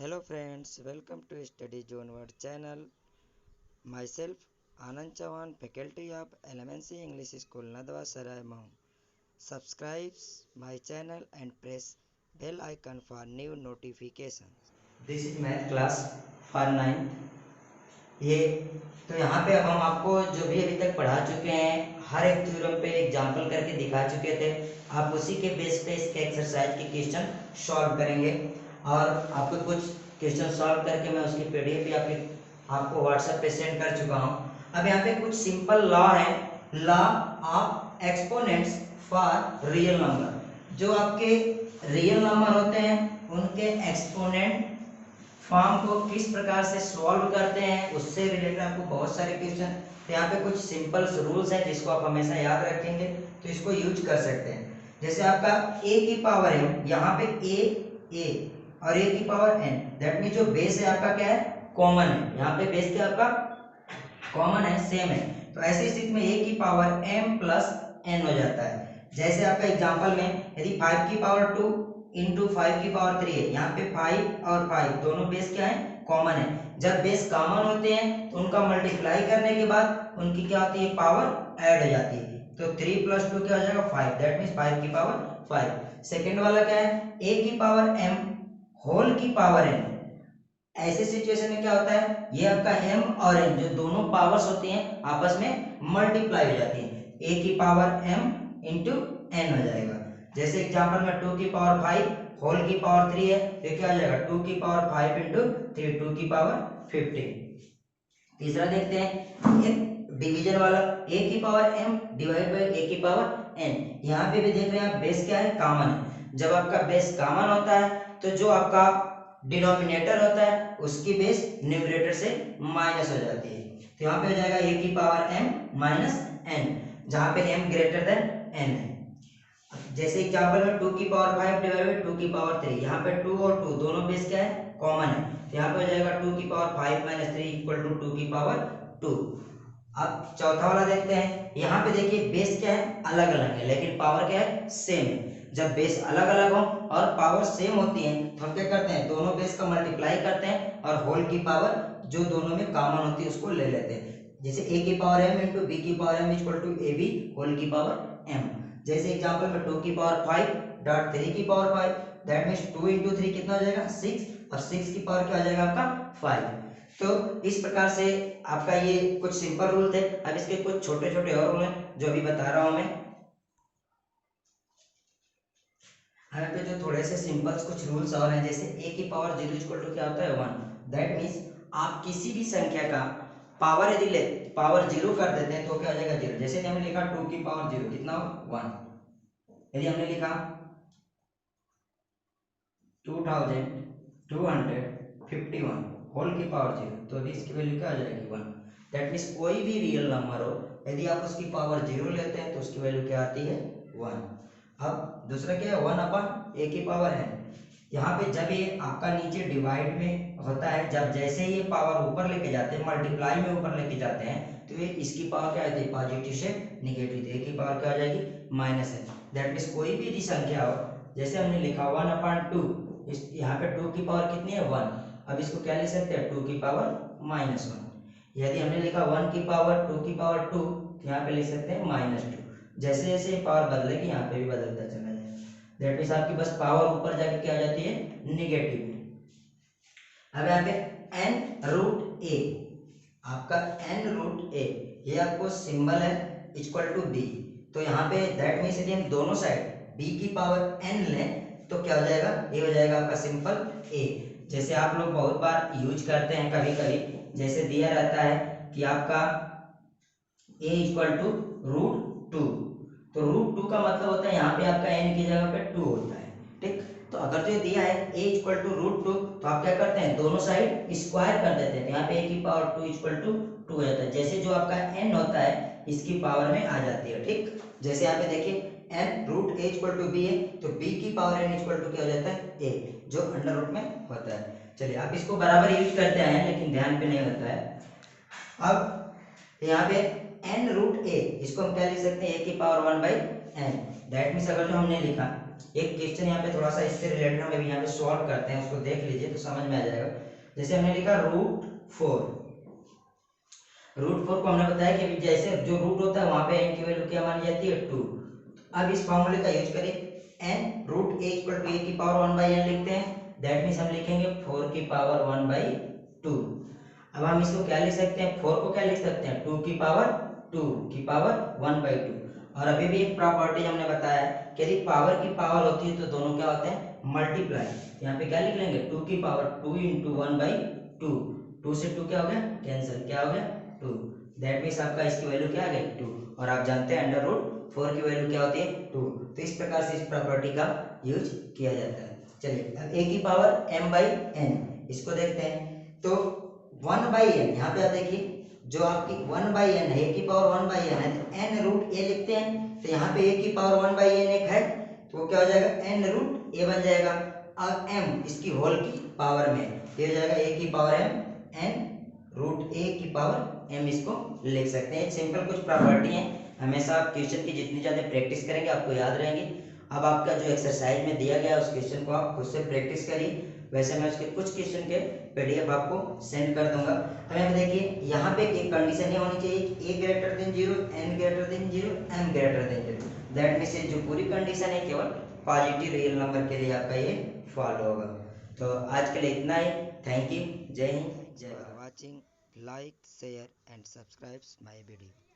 Hello friends, welcome to Study Zone World channel. Myself Anand Chauhan, faculty of LMNC English School Nadwa Sarai Mau. Subscribe my channel and press bell icon for new notifications. This is math class for 9th। ये तो यहाँ पे अब हम आपको जो भी अभी तक पढ़ा चुके हैं हर एक थ्योरम पे एग्जांपल करके दिखा चुके थे। आप उसी के बेस पे इसके एक्सरसाइज के क्वेश्चन सॉल्व करेंगे और आपको कुछ क्वेश्चन सॉल्व करके मैं उसकी पीडीएफ भी आपको व्हाट्सएप पे सेंड कर चुका हूँ। अब यहाँ पे कुछ सिंपल लॉ है, law of exponents for real number. जो आपके रियल नंबर होते हैं उनके एक्सपोनेंट फॉर्म को किस प्रकार से सॉल्व करते हैं उससे रिलेटेड आपको बहुत सारे क्वेश्चन। तो यहाँ पे कुछ सिंपल रूल्स हैं जिसको आप हमेशा याद रखेंगे तो इसको यूज कर सकते हैं। जैसे आपका a की पावर है, यहाँ पे a और a की पावर n, दैट मीन जो बेस है आपका क्या है, कॉमन है। यहाँ पे बेस क्या आपका कॉमन है, सेम है। तो ऐसी स्थिति में a की पावर m प्लस n हो जाता है। जैसे आपका एग्जांपल में यदि 5 की पावर 2 इंटू 5 की पावर 3 है, यहाँ पे 5 और 5 दोनों बेस क्या है, कॉमन है। जब बेस कॉमन होते हैं तो उनका मल्टीप्लाई करने के बाद उनकी क्या होती है, पावर ऐड हो जाती है। तो 3 प्लस 2 क्या हो जाएगा 5, दैट मीन्स 5 की पावर 5। सेकेंड वाला क्या है, a की पावर m होल की पावर n। ऐसे सिचुएशन में क्या होता है, ये आपका m और n जो दोनों पावर्स होती हैं आपस में मल्टीप्लाई हो जाती हैं, a की पावर m इंटू n हो जाएगा। जैसे एग्जांपल में 2 की पावर 5 होल की पावर 3 है तो क्या हो जाएगा 2 की पावर 5 इंटू 3, 2 की पावर 15। तीसरा देखते हैं एक डिवीजन वाला, a की power m divide by a की पावर n। यहाँ पे भी देख रहे हैं आप बेस क्या है, कॉमन है। जब आपका बेस कॉमन होता है तो जो आपका डिनोमिनेटर होता है उसकी बेस न्यूमरेटर से माइनस हो जाती है। तो यहाँ पे हो जाएगा a की पावर m माइनस n, जहाँ पे m ग्रेटर देन n है। जैसे एग्जांपल में 2 की पावर 5 डिवाइड बाय 2 की पावर 3, यहाँ पे 2 और 2 दोनों बेस क्या है, कॉमन है। तो यहाँ पे हो जाएगा 2 की पावर 5 माइनस 3 इक्वल टू 2 की पावर 2। अब चौथा वाला देखते हैं, यहाँ पे देखिए बेस क्या है, अलग अलग है लेकिन पावर क्या है, सेम है। जब बेस अलग अलग हो और पावर सेम होती है तो हम क्या करते हैं, दोनों बेस का मल्टीप्लाई करते हैं और होल की पावर जो दोनों में कॉमन होती है उसको ले लेते हैं। जैसे a की पावर m इंटू b की power m equal to ab whole की पावर m। जैसे एग्जांपल में 2 की पावर 5 डॉट 3 की पावर 5, दैट मींस 2 इंटू 3 कितना हो जाएगा 6, और 6 की पावर क्या हो जाएगा आपका 5। तो इस प्रकार से आपका ये कुछ सिंपल रूल थे। अब इसके कुछ छोटे छोटे और रूल हैं जो अभी बता रहा हूं मैं। यहाँ पे जो थोड़े से सिंपल कुछ रूल्स और हैं, जैसे a की पावर 0 इक्वल टू क्या होता है 1, दैट मींस आप किसी भी संख्या का पावर यदि ले पावर 0 कर देते हैं तो क्या हो जाएगा 0। जैसे हमने लिखा 2 की पावर 0 कितना हो 1, यदि हमने लिखा 2251 होल की पावर 0 तो अभी इसकी वैल्यू क्या आ जाएगी 1। दैट मीन्स कोई भी रियल नंबर हो यदि आप उसकी पावर 0 लेते हैं तो उसकी वैल्यू क्या आती है 1। अब दूसरा क्या है 1 अपन a की पावर है, यहाँ पे जब ये आपका नीचे डिवाइड में होता है, जब जैसे ये पावर ऊपर लेके जाते हैं मल्टीप्लाई में ऊपर लेके जाते हैं तो ये इसकी पावर क्या आती है, पॉजिटिव से निगेटिव, तो a की पावर क्या आ जाएगी माइनस है। दैट मीन्स कोई भी यदि संख्या हो, जैसे हमने लिखा 1/2, इस यहाँ पे 2 की पावर कितनी है 1, अब इसको क्या लिख सकते हैं 2 की पावर -1। यदि हमने लिखा 1 की पावर 2 की पावर 2 तो यहाँ पे लिख सकते हैं -2। जैसे जैसे पावर बदलेगी यहाँ पे भी बदलता चला जाएगा। दैट मीन्स आपकी बस पावर ऊपर जाके क्या आ जाती है, निगेटिव में। अब यहाँ पे n√a, आपका n√a ये आपको सिंबल है इक्वल टू b। तो यहाँ पे दैट मीन्स यदि हम दोनों साइड b की पावर n लें तो क्या हो जाएगा, ये हो जाएगा आपका सिंपल a। जैसे आप लोग बहुत बार यूज करते हैं कभी कभी, जैसे दिया रहता है कि आपका a इक्वल टू √2, तो √2 का मतलब होता है यहाँ पे आपका n की जगह पे 2 होता है, ठीक। तो अगर जो दिया है a इक्वल टू √2 तो आप क्या करते हैं दोनों साइड स्क्वायर कर देते हैं, यहाँ पे a की पावर 2 इक्वल टू 2 हो जाता है। जैसे जो आपका n होता है इसकी पावर में आ जाती है, ठीक। जैसे यहाँ पे देखिए n√a इक्वल टू b है तो b की पावर n इक्वल टू क्या हो जाता है a, जो अंडर रूट में होता है। चलिए आप इसको बराबर यूज करते हैं लेकिन ध्यान पे नहीं होता है। अब यहाँ पे n√a इसको हम क्या लिख सकते हैं a की पावर 1/n, दैट मीन्स अगर जो हमने लिखा एक क्वेश्चन यहाँ पे थोड़ा सा इससे रिलेटेड हम अभी यहाँ पे सॉल्व करते हैं, उसको देख लीजिए तो समझ में आ जाएगा। जैसे हमने लिखा रूट फोर को हमने बताया कि अभी जैसे जो रूट होता है वहां पे n की वैल्यू क्या मानी जाती है 2। अब इस फॉर्मूले का यूज करें, n root a equal to a की पावर 1/n लिखते हैं, दैट मीन्स हम लिखेंगे 4 की पावर 1/2। अब हम इसको क्या लिख सकते हैं, 4 को क्या लिख सकते हैं 2 की पावर 1/2। और अभी भी एक प्रॉपर्टी हमने बताया कि यदि पावर की पावर होती है तो दोनों क्या होते हैं मल्टीप्लाई। यहाँ पे क्या लिख लेंगे 2 की पावर 2 इंटू 1/2, 2 से 2 क्या हो गया कैंसिल, क्या हो गया 2, दैट मीन्स आपका इसकी वैल्यू क्या आ गई 2। और आप जानते हैं अंडर रूट 4 की वैल्यू क्या होती है 2। तो इस प्रकार से इस प्रॉपर्टी का यूज किया जाता है। चलिए अब a की पावर m/n इसको देखते हैं। तो 1/n यहाँ पे आप देखिए जो आपकी 1/n है, a की पावर 1/n है, तो n रूट a लिखते हैं। तो यहाँ पे a की पावर 1/n एक है तो क्या हो जाएगा n रूट a बन जाएगा। अब m इसकी होल की पावर में ये हो जाएगा a की power m n root a की पावर m, इसको लिख सकते हैं। एक सिंपल कुछ प्रॉपर्टी है, हमेशा आप क्वेश्चन की जितनी ज़्यादा प्रैक्टिस करेंगे आपको याद रहेंगे। अब आपका जो एक्सरसाइज में दिया गया उस क्वेश्चन को आप खुद से प्रैक्टिस करिए। वैसे मैं उसके कुछ क्वेश्चन के पीडीएफ आपको सेंड कर दूंगा। अब यहाँ देखिए यहाँ पे एक कंडीशन ये होनी चाहिए a greater than 0, n greater than 0, m greater than 0। That means जो पूरी कंडीशन है केवल पॉजिटिव रियल नंबर के लिए आपका ये फॉलो होगा। तो आज के लिए इतना ही। थैंक यू, जय हिंद, जय Bharat. watching, like, share and subscribe my video.